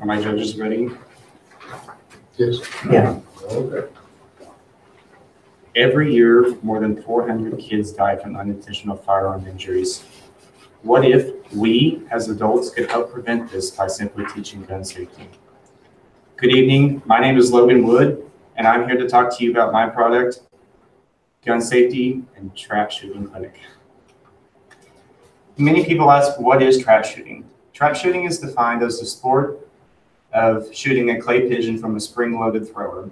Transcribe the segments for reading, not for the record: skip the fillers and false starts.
Are my judges ready? Yes. Yeah. Okay. Every year, more than 400 kids die from unintentional firearm injuries. What if we, as adults, could help prevent this by simply teaching gun safety? Good evening. My name is Logan Wood, and I'm here to talk to you about my product, Gun Safety and Trap Shooting Clinic. Many people ask, what is trap shooting? Trap shooting is defined as the sport of shooting a clay pigeon from a spring-loaded thrower.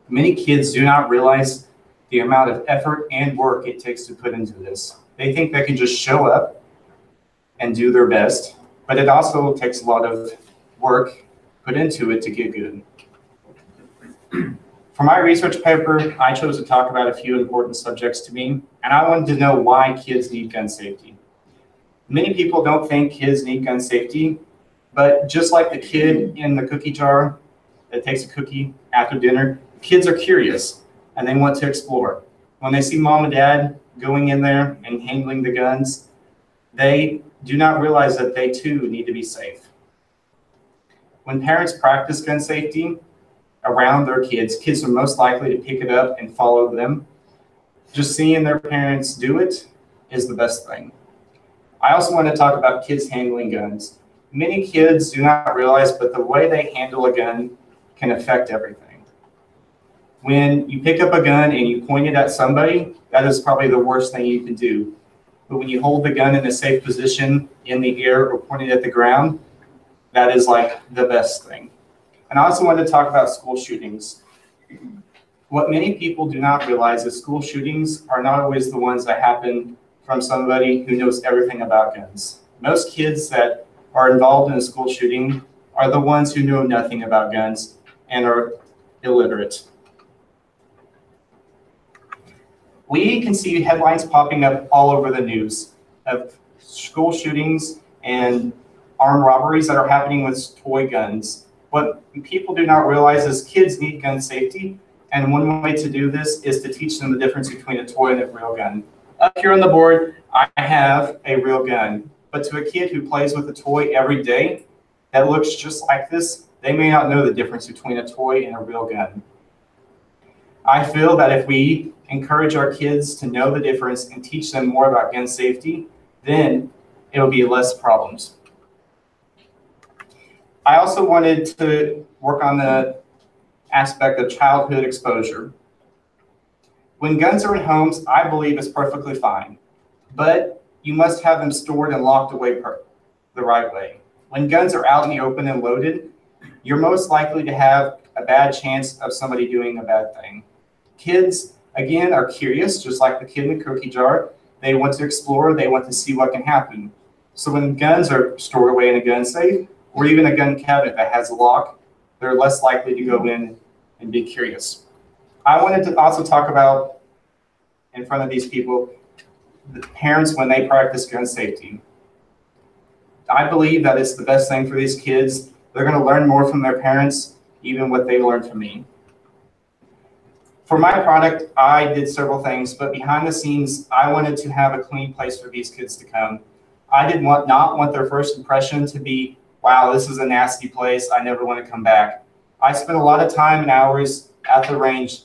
Many kids do not realize the amount of effort and work it takes to put into this. They think they can just show up and do their best, but it also takes a lot of work put into it to get good. For my research paper, I chose to talk about a few important subjects to me, and I wanted to know why kids need gun safety. Many people don't think kids need gun safety, but just like the kid in the cookie jar that takes a cookie after dinner, kids are curious and they want to explore. When they see mom and dad going in there and handling the guns, they do not realize that they too need to be safe. When parents practice gun safety around their kids, kids are most likely to pick it up and follow them. Just seeing their parents do it is the best thing. I also want to talk about kids handling guns. Many kids do not realize, but the way they handle a gun can affect everything. When you pick up a gun and you point it at somebody, that is probably the worst thing you can do. But when you hold the gun in a safe position in the air or point it at the ground, that is like the best thing. And I also wanted to talk about school shootings. What many people do not realize is school shootings are not always the ones that happen from somebody who knows everything about guns. Most kids that are involved in a school shooting are the ones who know nothing about guns and are illiterate. We can see headlines popping up all over the news of school shootings and armed robberies that are happening with toy guns. What people do not realize is kids need gun safety, and one way to do this is to teach them the difference between a toy and a real gun. Up here on the board, I have a real gun, but to a kid who plays with a toy every day that looks just like this, they may not know the difference between a toy and a real gun. I feel that if we encourage our kids to know the difference and teach them more about gun safety, then it will be less problems. I also wanted to work on the aspect of childhood exposure. When guns are in homes, I believe it's perfectly fine, but you must have them stored and locked away the right way. When guns are out in the open and loaded, you're most likely to have a bad chance of somebody doing a bad thing. Kids, again, are curious, just like the kid in the cookie jar. They want to explore, they want to see what can happen. So when guns are stored away in a gun safe, or even a gun cabinet that has a lock, they're less likely to go in and be curious. I wanted to also talk about, in front of these people, the parents when they practice gun safety. I believe that it's the best thing for these kids. They're going to learn more from their parents, even what they learned from me. For my product, I did several things, but behind the scenes, I wanted to have a clean place for these kids to come. I did not want their first impression to be, wow, this is a nasty place, I never want to come back. I spent a lot of time and hours at the range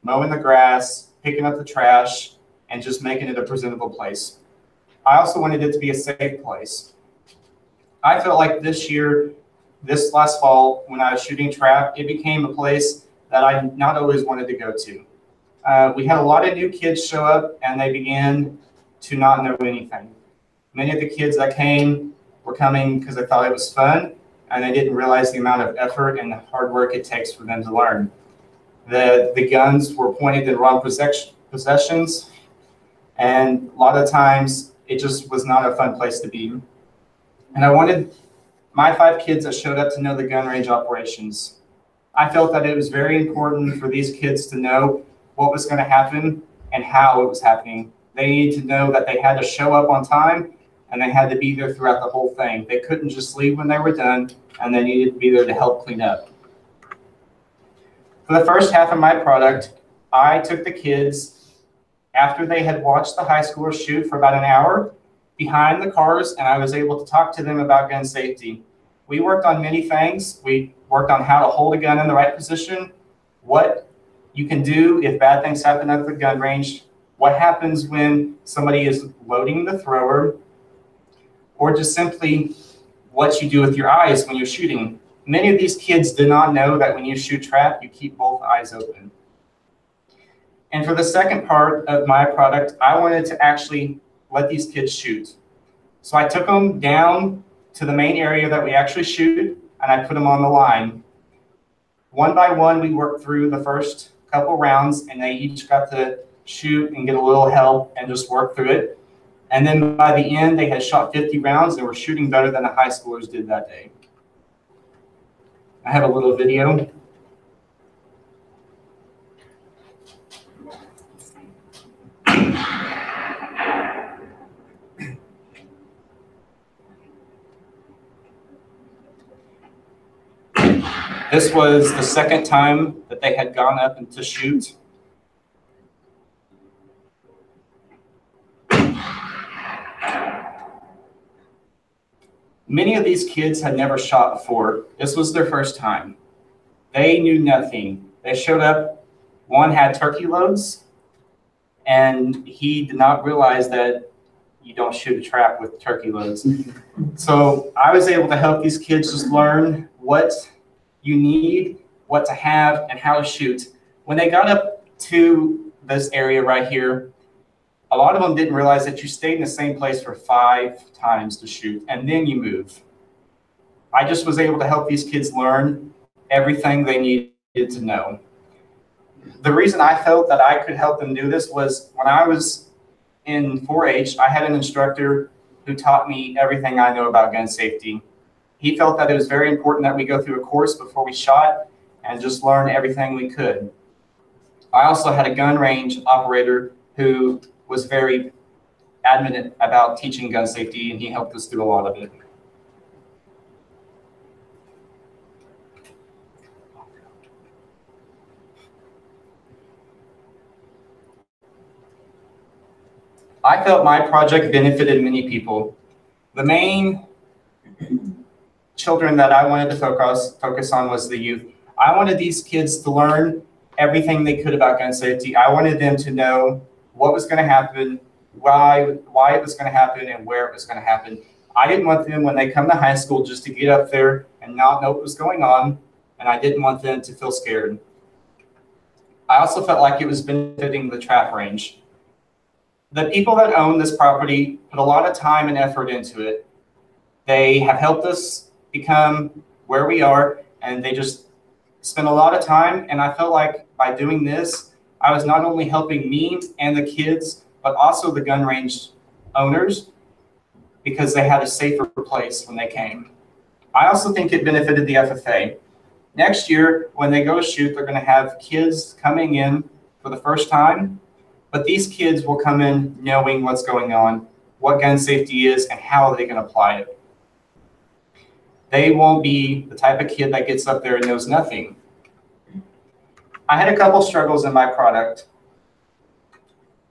mowing the grass, picking up the trash, and just making it a presentable place. I also wanted it to be a safe place. I felt like this last fall, when I was shooting trap, it became a place that I not always wanted to go to. We had a lot of new kids show up, and they began to not know anything. Many of the kids that came were coming because they thought it was fun, and they didn't realize the amount of effort and the hard work it takes for them to learn. The guns were pointed in wrong possessions, and a lot of times it just was not a fun place to be. And I wanted my 5 kids that showed up to know the gun range operations. I felt that it was very important for these kids to know what was going to happen and how it was happening. They needed to know that they had to show up on time and they had to be there throughout the whole thing. They couldn't just leave when they were done, and they needed to be there to help clean up. For the first half of my product, I took the kids, after they had watched the high schoolers shoot for about an hour, behind the cars, and I was able to talk to them about gun safety. We worked on many things. We worked on how to hold a gun in the right position, what you can do if bad things happen at the gun range, what happens when somebody is loading the thrower, or just simply what you do with your eyes when you're shooting. Many of these kids did not know that when you shoot trap, you keep both eyes open. And for the second part of my product, I wanted to actually let these kids shoot. So I took them down to the main area that we actually shoot, and I put them on the line. One by one, we worked through the first couple rounds, and they each got to shoot and get a little help and just work through it. And then by the end, they had shot 50 rounds and were shooting better than the high schoolers did that day. I have a little video. This was the second time that they had gone up and to shoot. Many of these kids had never shot before. This was their first time. They knew nothing. They showed up, one had turkey loads, and he did not realize that you don't shoot a trap with turkey loads. So I was able to help these kids just learn what you need, what to have, and how to shoot. When they got up to this area right here, a lot of them didn't realize that you stayed in the same place for 5 times to shoot, and then you move. I just was able to help these kids learn everything they needed to know. The reason I felt that I could help them do this was when I was in 4-H, I had an instructor who taught me everything I know about gun safety. He felt that it was very important that we go through a course before we shot and just learn everything we could. I also had a gun range operator who was very adamant about teaching gun safety, and he helped us through a lot of it. I felt my project benefited many people. The main children that I wanted to focus on was the youth. I wanted these kids to learn everything they could about gun safety. I wanted them to know what was going to happen, why it was going to happen, and where it was going to happen. I didn't want them, when they come to high school, just to get up there and not know what was going on, and I didn't want them to feel scared. I also felt like it was benefiting the trap range. The people that own this property put a lot of time and effort into it. They have helped us become where we are, and they just spent a lot of time, and I felt like by doing this, I was not only helping me and the kids, but also the gun range owners, because they had a safer place when they came. I also think it benefited the FFA. Next year, when they go shoot, they're going to have kids coming in for the first time, but these kids will come in knowing what's going on, what gun safety is, and how they can apply it. They won't be the type of kid that gets up there and knows nothing. I had a couple struggles in my product.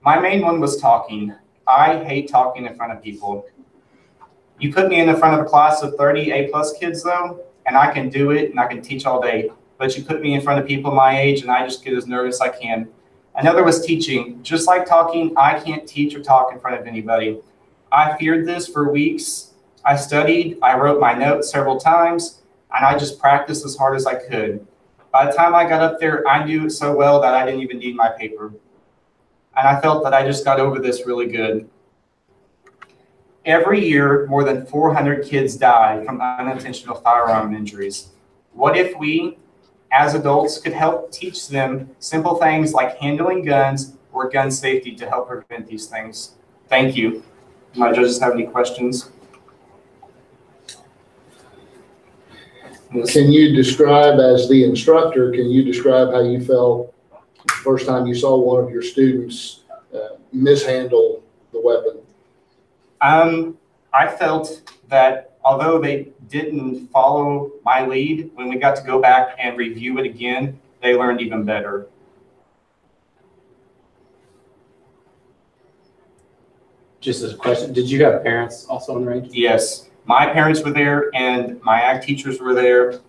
My main one was talking. I hate talking in front of people. You put me in the front of a class of 30 A+ kids though, and I can do it and I can teach all day. But you put me in front of people my age and I just get as nervous as I can. Another was teaching. Just like talking, I can't teach or talk in front of anybody. I feared this for weeks. I studied, I wrote my notes several times, and I just practiced as hard as I could. By the time I got up there, I knew it so well that I didn't even need my paper. And I felt that I just got over this really good. Every year, more than 400 kids die from unintentional firearm injuries. What if we, as adults, could help teach them simple things like handling guns or gun safety to help prevent these things? Thank you. Do my judges have any questions? Can you describe, as the instructor, can you describe how you felt the first time you saw one of your students mishandle the weapon? I felt that although they didn't follow my lead, when we got to go back and review it again, they learned even better. Just as a question, did you have parents also in the range? Yes. my parents were there and my ag teachers were there.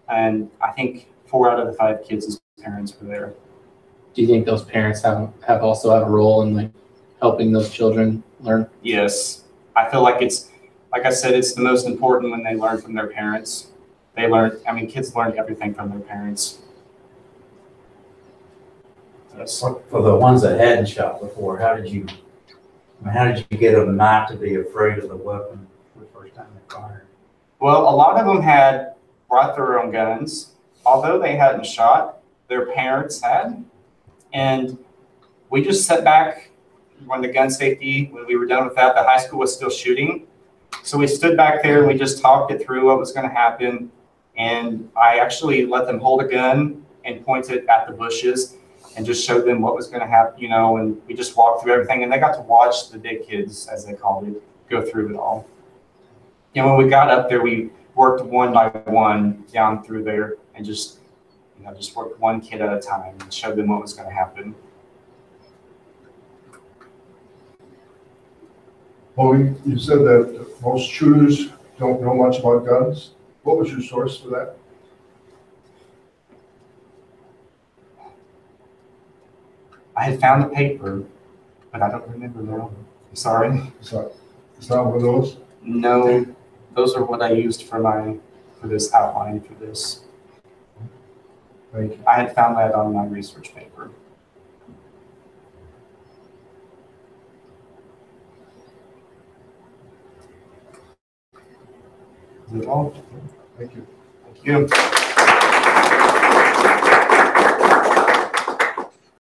And I think 4 out of the 5 kids' parents were there. Do you think those parents have also have a role in like helping those children learn? Yes. I feel like it's, like I said, it's the most important when they learn from their parents. They learn, I mean, kids learn everything from their parents. Yes. For the ones that hadn't shot before, how did you get them not to be afraid of the weapon the first time they fired? Well, a lot of them had brought their own guns. Although they hadn't shot, their parents had. And we just sat back when the gun safety, when we were done with that, the high school was still shooting. So we stood back there and we just talked it through what was going to happen. And I actually let them hold a gun and point it at the bushes and just showed them what was going to happen, you know, and we just walked through everything. And they got to watch the big kids, as they called it, go through it all. And when we got up there, we worked one by one down through there and just, you know, just worked one kid at a time and showed them what was going to happen. Well, you said that most shooters don't know much about guns. What was your source for that? I had found the paper, but I don't remember now. I'm sorry. It's not one of those? No, those are what I used for this outline for this. Thank you. I had found that on my research paper. Is it all? Thank you. Thank you.